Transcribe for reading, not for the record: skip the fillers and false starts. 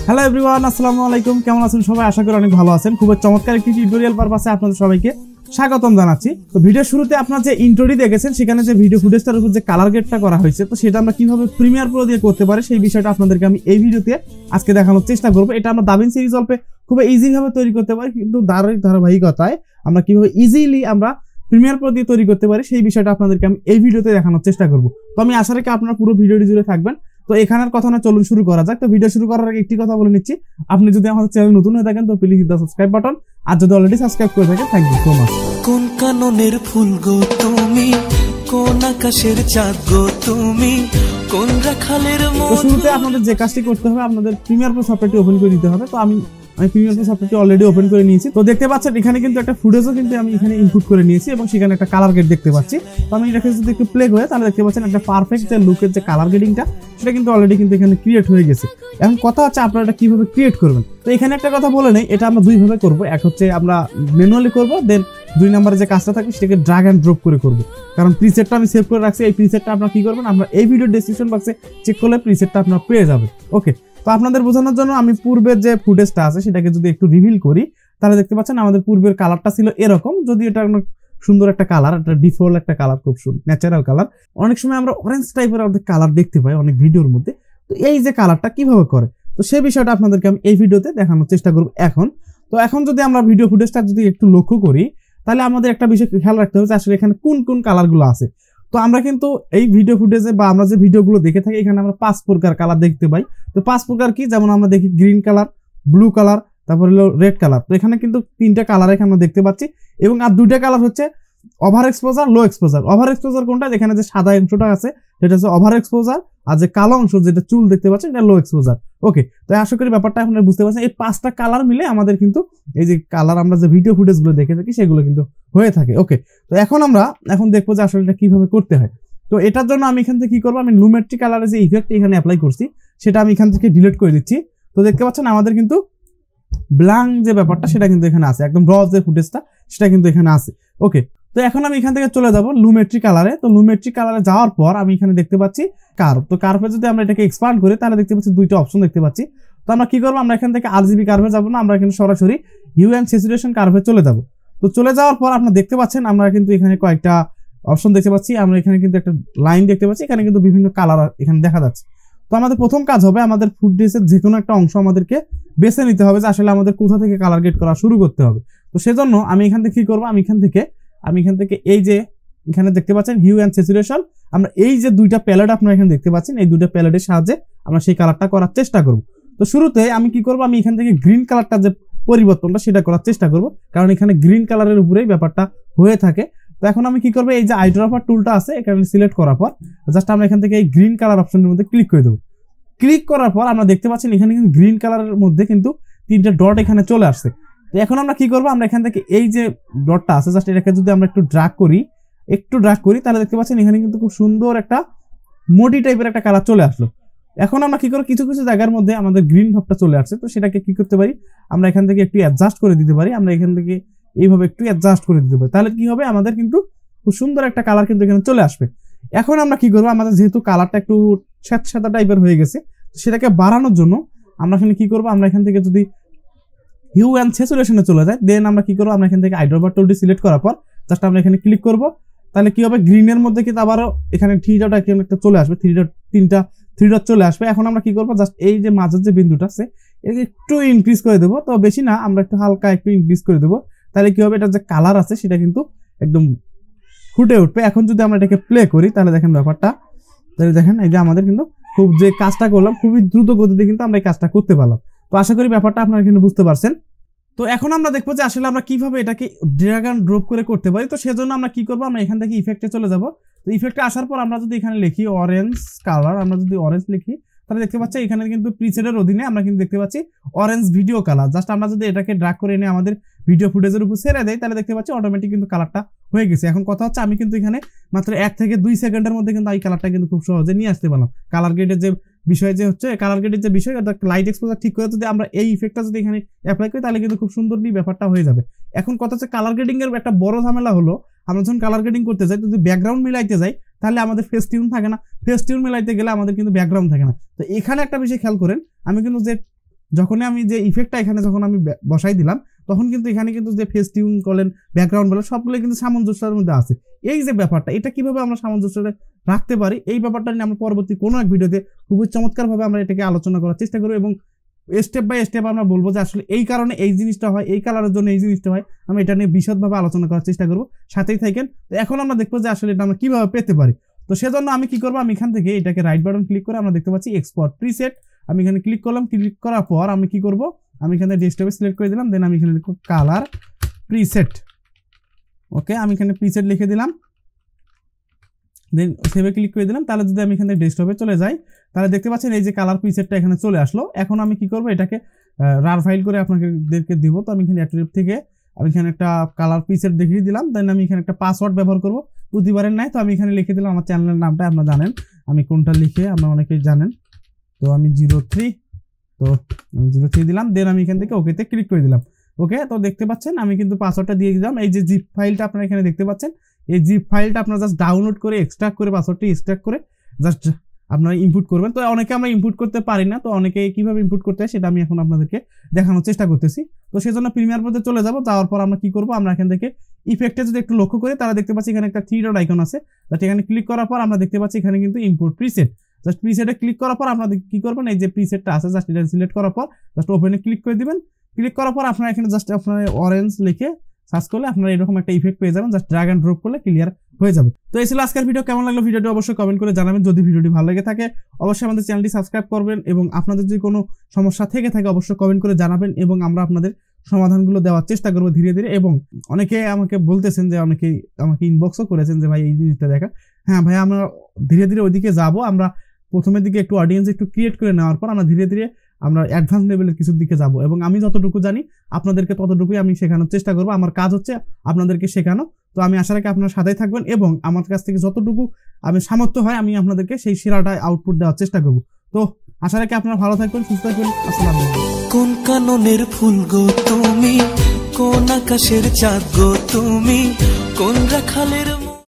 Hello everyone, আসসালামু আলাইকুম। কেমন আছেন সবাই? আশা করি অনেক ভালো আছেন। খুব চমৎকার একটি টিউটোরিয়াল পারপাসে আপনাদের সবাইকে স্বাগতম জানাচ্ছি। তো ভিডিও শুরুতে আপনারা যে ইন্ট্রোটি দেখেছেন, সেখানে যে ভিডিও ফুটেজটার উপর যে কালার গ্রেডটা করা হয়েছে, তো সেটা আমরা কিভাবে প্রিমিয়ার প্রো দিয়ে করতে পারি সেই বিষয়টা আপনাদেরকে আমি এই ভিডিওতে আজকে দেখানোর চেষ্টা করব। এটা আমরা দাভিন্সি রিজলভে খুব ইজি ভাবে তৈরি করতে পারি, কিন্তু ধারাবাহিকতায় আমরা কিভাবে ইজিলি আমরা প্রিমিয়ার প্রো দিয়ে তৈরি করতে পারি সেই বিষয়টা আপনাদেরকে আমি এই ভিডিওতে দেখানোর চেষ্টা করব। তো আমি আশা রাখি আপনারা পুরো ভিডিওটি জুড়ে থাকবেন। তো এখানের কথা না, চলুন শুরু করা যাক। তো ভিডিও শুরু করার আগে একটি কথা বলে নিচ্ছি, আপনি যদি আমাদের চ্যানেল নতুন হয়ে থাকেন তো please hit the subscribe button, আর যদি অলরেডি সাবস্ক্রাইব করে থাকেন থ্যাংক ইউ সো মাচ। কোন কাননের ফুল গো তুমি, কোন আকাশের চাঁদ গো তুমি, কোন রাখালের মন। তো শুরুতে আপনাদের যে কাজটি করতে হবে, আপনাদের প্রিমিয়ার প্রো সফটওয়্যারটি ওপেন করে নিতে হবে। তো আমি প্রিমিয়ার প্রো সফটওয়্যারটি অলরেডি ওপেন করে নিয়েছি। তো দেখতে পাচ্ছেন এখানে কিন্তু একটা ফুটেজও কিন্তু আমি এখানে ইনপুট করে নিয়েছি এবং সেখানে একটা কালার গ্রেড দেখতে পাচ্ছি। তো আমি এটাকে যদি একটু প্লে করে, তাহলে দেখতে পাচ্ছেন একটা পারফেক্ট যে লুকের যে কালার গ্রেডিংটা, সেটা কিন্তু অলরেডি কিন্তু এখানে ক্রিয়েট হয়ে গেছে। এখন কথা হচ্ছে আপনারা এটা কিভাবে ক্রিয়েট করবেন। তো এখানে একটা কথা বলে নেই, এটা আমরা দুই ভাবে করবো। এক হচ্ছে আমরা ম্যানুয়ালি করবো, দেন দুই নম্বরে যে কাজটা থাকে সেটাকে ড্রাগ অ্যান্ড ড্রপ করে করবো। কারণ প্রিসেটটা আমি সেভ করে রাখছি। এই প্রিসেটটা আপনারা কি করবেন, আমরা এই ভিডিও ডেসক্রিপশন বক্সে চেক করলে প্রিসেটটা আপনারা পেয়ে যাবেন। ওকে, তো আপনাদের বোঝানোর জন্য আমি পূর্বের যে ফুটেজটা আছে সেটাকে যদি একটু রিভিল করি, তাহলে দেখতে পাচ্ছেন আমাদের পূর্বের কালারটা ছিল এরকম। যদি এটা সুন্দর একটা কালার, একটা ডিফল্ট একটা কালার, খুব ন্যাচারাল কালার। অনেক সময় আমরা অরেঞ্জ টাইপের আমাদের কালার দেখতে পাই অনেক ভিডিওর মধ্যে। তো এই যে কালারটা কিভাবে করে, তো সেই বিষয়টা আপনাদেরকে আমি এই ভিডিওতে দেখানোর চেষ্টা করব এখন যদি আমরা ভিডিও ফুটেজটা যদি একটু লক্ষ্য করি, তাহলে আমাদের একটা বিষয় খেয়াল রাখতে হবে যে আসলে এখানে কোন কোন কালারগুলো আছে। তো আমরা কিন্তু এই ভিডিও ফুটেজে বা আমরা যে ভিডিওগুলো দেখে থাকি, এখানে আমরা 5 প্রকার কালার দেখতে পাই। তো 5 প্রকার কি, যেমন আমরা দেখি গ্রিন কালার, ব্লু কালার, তারপর হলো রেড কালার। তো এখানে কিন্তু 3টা কালার এখানে আমরা দেখতে পাচ্ছি, এবং আর 2টা কালার হচ্ছে ওভার এক্সপোজার, লো এক্সপোজার। ওভার এক্সপোজার কোনটা, যেখানে যে সাদা অংশটা আছে সেটা হচ্ছে ওভার এক্সপোজার, আর যে কালো অংশ যেটা চুল দেখতে পাচ্ছেন এটা লো এক্সপোজার। ওকে, তো আশা করি ব্যাপারটা আপনারা বুঝতে পারছেন। এই 5টা কালার মিলে আমাদের কিন্তু এই যে কালার আমরা যে ভিডিও ফুটেজগুলো দেখে থাকি সেগুলো কিন্তু হয়ে থাকে। ওকে, তো এখন দেখবো যে আসলে এটা কিভাবে করতে হয়। তো এটার জন্য আমি এখান থেকে কি করবো, আমি লুমেট্রি কালারের যে ইফেক্ট এখানে অ্যাপ্লাই করছি সেটা আমি এখান থেকে ডিলিট করে দিচ্ছি। তো দেখতে পাচ্ছেন আমাদের কিন্তু ব্ল্যাঙ্ক যে ব্যাপারটা সেটা কিন্তু এখানে আছে, একদম র যে ফুটেজটা সেটা কিন্তু এখানে আছে। ওকে, তো এখন আমি এখান থেকে চলে যাব লুমেট্রি কালারে। তো লুমেট্রি কালারে যাওয়ার পর আমি এখানে দেখতে পাচ্ছি কার্ভ। তো কার্ভে যদি আমরা এটাকে এক্সপান্ড করি, তাহলে দেখতে পাচ্ছি 2টা অপশন দেখতে পাচ্ছি। তো আমরা কি করবো, আমরা এখান থেকে আরজিবি কার্ভে যাবো না, আমরা এখানে সরাসরি হিউ অ্যান্ড স্যাচুরেশন কার্ভে চলে যাব। তো চলে যাওয়ার পর আপনারা দেখতে পাচ্ছেন আমরা কিন্তু এখানে কয়েকটা অপশন দেখতে পাচ্ছি। আমরা এখানে কিন্তু একটা লাইন দেখতে পাচ্ছি, এখানে কিন্তু বিভিন্ন কালার এখানে দেখা যাচ্ছে। তো আমাদের প্রথম কাজ হবে, আমাদের ফুটেজের যে কোনো একটা অংশ আমাদেরকে বেছে নিতে হবে যে আসলে আমাদের কোথা থেকে কালার গ্রেড করা শুরু করতে হবে। তো সেজন্য আমি এখান থেকে কি করবো, আমি এখান থেকে এই যে এখানে দেখতে পাচ্ছেন হিউ অ্যান্ড স্যাচুরেশন, আমরা এই যে 2টা প্যালেট আপনারা এখানে দেখতে পাচ্ছেন, এই 2টা প্যালেটের সাহায্যে আমরা সেই কালারটা করার চেষ্টা করব। তো শুরুতে আমি কি করবো, আমি এখান থেকে গ্রিন কালারটা যে পরিবর্তনটা সেটা করার চেষ্টা করব, কারণ এখানে গ্রিন কালারের উপরেই ব্যাপারটা হয়ে থাকে। তো এখন আমি কি করবো, এই যে আইড্রপার টুলটা আছে এখানে সিলেক্ট করার পর জাস্ট আমরা এখান থেকে এই গ্রিন কালার অপশনের মধ্যে ক্লিক করে দেবো। ক্লিক করার পর আমরা দেখতে পাচ্ছেন এখানে কিন্তু গ্রিন কালারের মধ্যে কিন্তু 3টা ডট এখানে চলে আসছে। তো এখন আমরা কি করবো, আমরা এখান থেকে এই যে ডটটা আছে জাস্ট এটাকে যদি আমরা একটু ড্র্যাগ করি তাহলে দেখতে পাচ্ছেন এখানে কিন্তু খুব সুন্দর একটা মোটি টাইপের একটা কালার চলে আসলো। এখন আমরা কি করবো, কিছু কিছু জায়গার মধ্যে আমাদের গ্রিন ভাবটা চলে আসছে। তো সেটাকে কি করতে পারি, আমরা এখান থেকে একটু অ্যাডজাস্ট করে দিতে পারি। আমরা এখান থেকে এইভাবে একটু অ্যাডজাস্ট করে দিতে পারি, তাহলে কি হবে, আমাদের কিন্তু খুব সুন্দর একটা কালার কিন্তু এখানে চলে আসবে। এখন আমরা কি করবো, আমাদের যেহেতু কালারটা একটু স্যাঁতস্যাঁতা টাইপের হয়ে গেছে, সেটাকে বাড়ানোর জন্য আমরা এখানে কি করবো, আমরা এখান থেকে যদি হিউ অ্যান্ড স্যাচুরেশনে চলে যায়, দেন আমরা কি করবো, আমরা এখান থেকে আইড্রপার টুলটি সিলেক্ট করার পর জাস্ট আমরা এখানে ক্লিক করবো। তাহলে কি হবে, গ্রিনের মধ্যে কিন্তু আবারও এখানে 3 ডট একটা চলে আসবে, 3 ডট চলে আসবে। এখন আমরা কি করবো, জাস্ট এই যে মাঝের যে বিন্দুটা আছে এটাকে একটু ইনক্রিজ করে দেবো। তো বেশি না, আমরা একটু হালকা একটু ইনক্রিজ করে দেবো। তাহলে কি হবে, এটা যে কালার আছে সেটা কিন্তু একদম ফুটে উঠবে। এখন যদি আমরা এটাকে প্লে করি, তাহলে দেখেন ব্যাপারটা, তাহলে দেখেন এই যে আমাদের কিন্তু খুব যে কাজটা করলাম খুবই দ্রুত গতিতে কিন্তু আমরা এই কাজটা করতে পারলাম। তো আশা করি ব্যাপারটা আপনারা কিন্তু বুঝতে পারছেন। তো এখন আমরা দেখবো যে আসলে আমরা কিভাবে এটাকে ড্র্যাগ অ্যান্ড ড্রপ করে করতে পারি। তো সেজন্য আমরা কি করবো, আমরা এখান থেকে ইফেক্টে চলে যাব। তো ইফেক্টে আসার পর আমরা যদি এখানে লিখি অরেঞ্জ কালার, আমরা যদি অরেঞ্জ লিখি তাহলে দেখতে পাচ্ছি এখানে কিন্তু প্রিসেটের অধীনে আমরা কিন্তু দেখতে পাচ্ছি অরেঞ্জ ভিডিও কালার। জাস্ট আমরা যদি এটাকে ড্র্যাগ করে এনে আমাদের ভিডিও ফুটেজের উপর ছেড়ে দেয়, তাহলে দেখতে পাচ্ছি অটোমেটিক কিন্তু কালারটা হয়ে গেছে। এখন কথা হচ্ছে আমি কিন্তু এখানে মাত্র 1 থেকে 2 সেকেন্ডের মধ্যে কিন্তু এই কালারটা কিন্তু খুব সহজে নিয়ে আসতে পারলাম। কালার গ্রেডের যে বিষয় যে হচ্ছে, কালার গ্রেডের যে বিষয়, লাইট এক্সপোজার ঠিক করে যদি আমরা এই ইফেক্টটা যদি এখানে অ্যাপ্লাই করি, তাহলে কিন্তু খুব সুন্দরই ব্যাপারটা হয়ে যাবে। এখন কথা হচ্ছে কালার গ্রেডিং এর একটা বড় ঝামেলা হলো, আমরা যখন কালার গ্রেডিং করতে যাই, যদি ব্যাকগ্রাউন্ড মিলাইতে যাই তাহলে আমাদের ফেস টিউন থাকে না, ফেস টিউন মিলাইতে গেলে আমাদের কিন্তু ব্যাকগ্রাউন্ড থাকে না। তো এখানে একটা বিষয় খেয়াল করেন, আমি কিন্তু যে যখনই আমি যে ইফেক্টটা এখানে যখন আমি বসাই দিলাম তখন কিন্তু এখানে কিন্তু যে ফেস টিউন বলেন ব্যাকগ্রাউন্ড বলেন সবগুলো কিন্তু সামঞ্জস্যের মধ্যে আছে। এই যে ব্যাপারটা এটা কিভাবে আমরা সামঞ্জস্য রাখতে পারি এই ব্যাপারটা নিয়ে আমরা পরবর্তী কোনো এক ভিডিওতে খুবই চমৎকারভাবে আমরা এটাকে আলোচনা করার চেষ্টা করব এবং স্টেপ বাই স্টেপ আমরা বলবো যে আসলে এই কারণে এই জিনিসটা হয়, এই কালারের জন্য এই জিনিসটা হয়, আমরা এটা নিয়ে বিশদভাবে আলোচনা করার চেষ্টা করব। সাথেই থাকেন। তো এখন আমরা দেখবো যে আসলে এটা আমরা কিভাবে পেতে পারি। তো সেজন্য আমি কি করবো, আমি এখান থেকে এটাকে রাইট বাটন ক্লিক করে আমরা দেখতে পাচ্ছি এক্সপোর্ট প্রিসেট। আমি এখানে ক্লিক করলাম, ক্লিক করার পর আমি কি করব, আমি এখানে ডেস্কটপে সিলেক্ট করে দিলাম, দেন আমি এখানে লিখব কালার প্রিসেট। ওকে, আমি এখানে প্রিসেট লিখে দিলাম, দেন সেভে ক্লিক করে দিলাম। তাহলে যদি আমি এখান থেকে ডেস্কটপে চলে যাই তাহলে দেখতে পাচ্ছেন এই যে কালার প্রিসেটটা এখানে চলে আসলো। এখন আমি কি করব, এটাকে রার ফাইল করে আপনাদেরকে দিব। তো আমি এখানে অ্যাট্রিবিউট থেকে আমি এখানে একটা কালার প্রিসেট দেখিয়ে দিলাম, দেন আমি এখানে একটা পাসওয়ার্ড ব্যবহার করব প্রতিবারের নাই। তো আমি এখানে লিখে দিলাম আমার চ্যানেলের নামটা, আপনারা জানেন আমি কোনটা লিখে, আপনারা অনেকেই জানেন। তো আমি 03, তো আমি 03 দিলাম, দেন আমি এখান থেকে ওকেতে ক্লিক করে দিলাম। ওকে, তো দেখতে পাচ্ছেন আমি কিন্তু পাসওয়ার্ডটা দিয়ে দিলাম। এই যে জিপ ফাইলটা আপনারা এখানে দেখতে পাচ্ছেন, এই জিপ ফাইলটা আপনারা জাস্ট ডাউনলোড করে এক্সট্রাক্ট করে পাসওয়ার্ডটি এক্সট্রাক্ট করে জাস্ট আপনারা ইনপুট করবেন। তো অনেকে আমরা ইনপুট করতে পারি না, তো অনেকে কিভাবে ইনপুট করতে হয় সেটা আমি এখন আপনাদেরকে দেখানোর চেষ্টা করতেছি। তো সেজন্য প্রিমিয়ার প্রোতে চলে যাব, যাওয়ার পর আমরা কি করব, আমরা এখান থেকে ইফেক্টে যদি একটু লক্ষ্য করি তাহলে দেখতে পাচ্ছি এখানে একটা 3 ডট আইকন আছে। জাস্ট এখানে ক্লিক করার পর আমরা দেখতে পাচ্ছি এখানে কিন্তু ইম্পোর্ট প্রিসেট। জাস্ট প্রিসেটে ক্লিক করার পর আপনারা কি করবেন, এই যে প্রিসেটটা আছে জাস্ট এটা সিলেক্ট করার পর জাস্ট ওপেনে ক্লিক করে দিবেন। ক্লিক করার পর আপনারা এখানে জাস্ট আপনারা অরেঞ্জ লিখে সার্চ করলে আপনারা এরকম একটা ইফেক্ট পেয়ে যাবেন, জাস্ট ড্র্যাগ এন্ড ড্রপ করলে ক্লিয়ার হয়ে যাবে। তো এই ছিল আজকের ভিডিও। কেমন লাগলো ভিডিওটি অবশ্যই কমেন্ট করে জানাবেন। যদি ভিডিওটি ভালো লেগে থাকে অবশ্যই আমাদের চ্যানেলটি সাবস্ক্রাইব করবেন এবং আপনাদের যদি কোনো সমস্যা থেকে থাকে অবশ্যই কমেন্ট করে জানাবেন এবং আমরা আপনাদের সমাধানগুলো দেওয়ার চেষ্টা করবো ধীরে ধীরে। এবং অনেকে আমাকে বলতেছেন যে অনেকেই আমাকে ইনবক্সও করেছেন যে ভাই এই জিনিসটা দেখা। হ্যাঁ ভাই, আমরা ধীরে ধীরে ওইদিকে যাব। আমরা প্রথমের দিকে একটু অডিয়েন্স একটু ক্রিয়েট করে নেওয়ার পর আমরা ধীরে ধীরে আমরা অ্যাডভান্স লেভেলের কিছুর দিকে যাব এবং আমি যতটুকু জানি আপনাদেরকে ততটুকুই আমি শেখানোর চেষ্টা করব। আমার কাজ হচ্ছে আপনাদেরকে শেখানো। তো আমি আশা রাখি আপনার সাথেই থাকবেন এবং আমার কাছ থেকে যতটুকু আমি সামর্থ্য হয় আমি আপনাদেরকে সেই সেরাটা আউটপুট দেওয়ার চেষ্টা করব। তো আশা রাখি আপনারা ভালো থাকবেন, সুস্থ থাকবেন। আসসালামু আলাইকুম। কোন কাননের ফুল গো তুমি, কোন আকাশের চাঁদ গো তুমি, কোন রাখালের